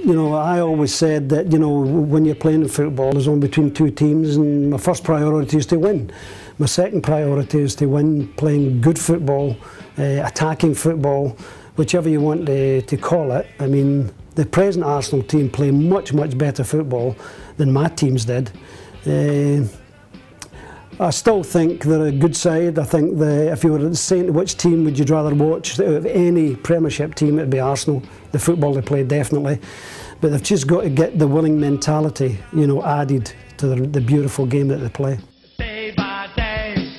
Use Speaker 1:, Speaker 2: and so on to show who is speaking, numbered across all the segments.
Speaker 1: You know, I always said that, you know, when you're playing football, there's only between two teams, and my first priority is to win. My second priority is to win playing good football, attacking football, whichever you want to call it. I mean, the present Arsenal team play much, much better football than my teams did. I still think they're a good side. I think if you were saying which team would you rather watch out of any Premiership team, it would be Arsenal. The football they play, definitely. But they've just got to get the winning mentality, you know, added to the beautiful game that they play. Day by day.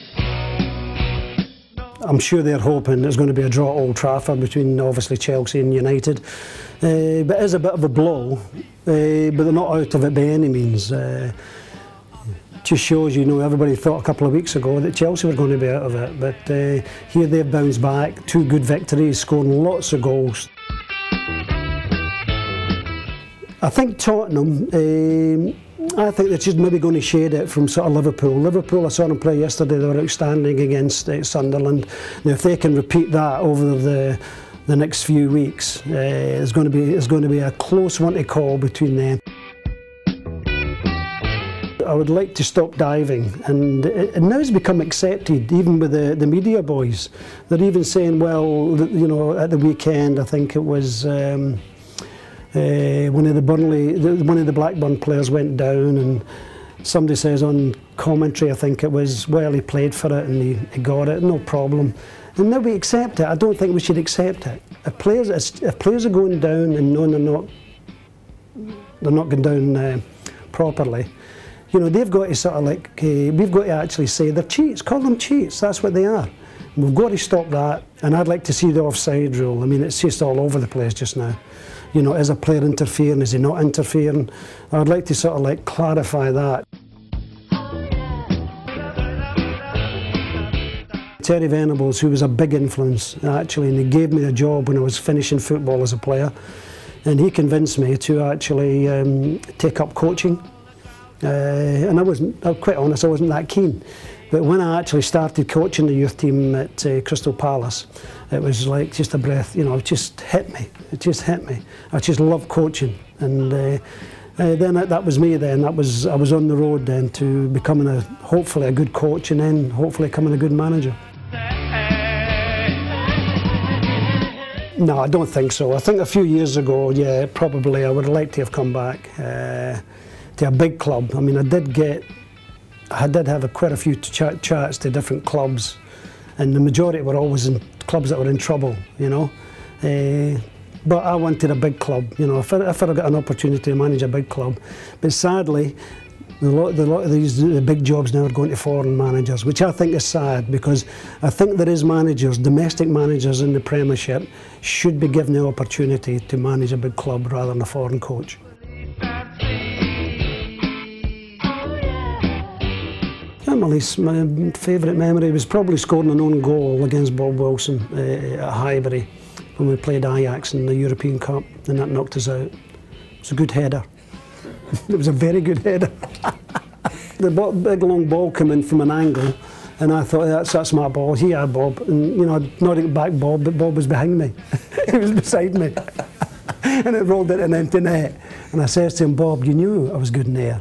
Speaker 1: I'm sure they're hoping there's going to be a draw at Old Trafford between obviously Chelsea and United. But it is a bit of a blow, but they're not out of it by any means. Just shows, you know, everybody thought a couple of weeks ago that Chelsea were going to be out of it, but here they've bounced back, 2 good victories, scoring lots of goals. I think Tottenham, I think they're just maybe going to shade it from sort of Liverpool. Liverpool, I saw them play yesterday, they were outstanding against Sunderland. Now if they can repeat that over the next few weeks, it's going to be a close one to call between them. I would like to stop diving, and now it's become accepted, even with the media boys. They're even saying, well, you know, at the weekend, I think it was one of the Blackburn players went down, and somebody says on commentary, I think it was, well, he played for it and he got it, no problem. And now we accept it. I don't think we should accept it. If players are going down and knowing they're not going down properly, you know, they've got to sort of like, we've got to actually say they're cheats, call them cheats, that's what they are. We've got to stop that, and I'd like to see the offside rule. I mean, it's just all over the place just now. You know, is a player interfering, is he not interfering? I'd like to sort of like clarify that. Terry Venables, who was a big influence actually, and he gave me a job when I was finishing football as a player, and he convinced me to actually take up coaching. And I'm quite honest, I wasn't that keen. But when I actually started coaching the youth team at Crystal Palace, it was like just a breath, you know, it just hit me. It just hit me. I just loved coaching. And then that was me then. I was on the road then to becoming hopefully a good coach, and then hopefully becoming a good manager. No, I don't think so. I think a few years ago, yeah, probably I would have liked to have come back to a big club. I mean, I did have quite a few chats to different clubs, and the majority were always in clubs that were in trouble, you know. But I wanted a big club, you know, if I got an opportunity to manage a big club. But sadly, a lot of these big jobs now are going to foreign managers, which I think is sad, because I think there is managers, domestic managers in the Premiership, should be given the opportunity to manage a big club rather than a foreign coach. My favourite memory was probably scoring an own goal against Bob Wilson at Highbury when we played Ajax in the European Cup, and that knocked us out. It was a good header. It was a very good header. The big long ball came in from an angle, and I thought, that's my ball. Here, Bob. And you know, I nodded back Bob, but Bob was behind me. He was beside me. And it rolled into an empty net. And I said to him, Bob, you knew I was good in the air.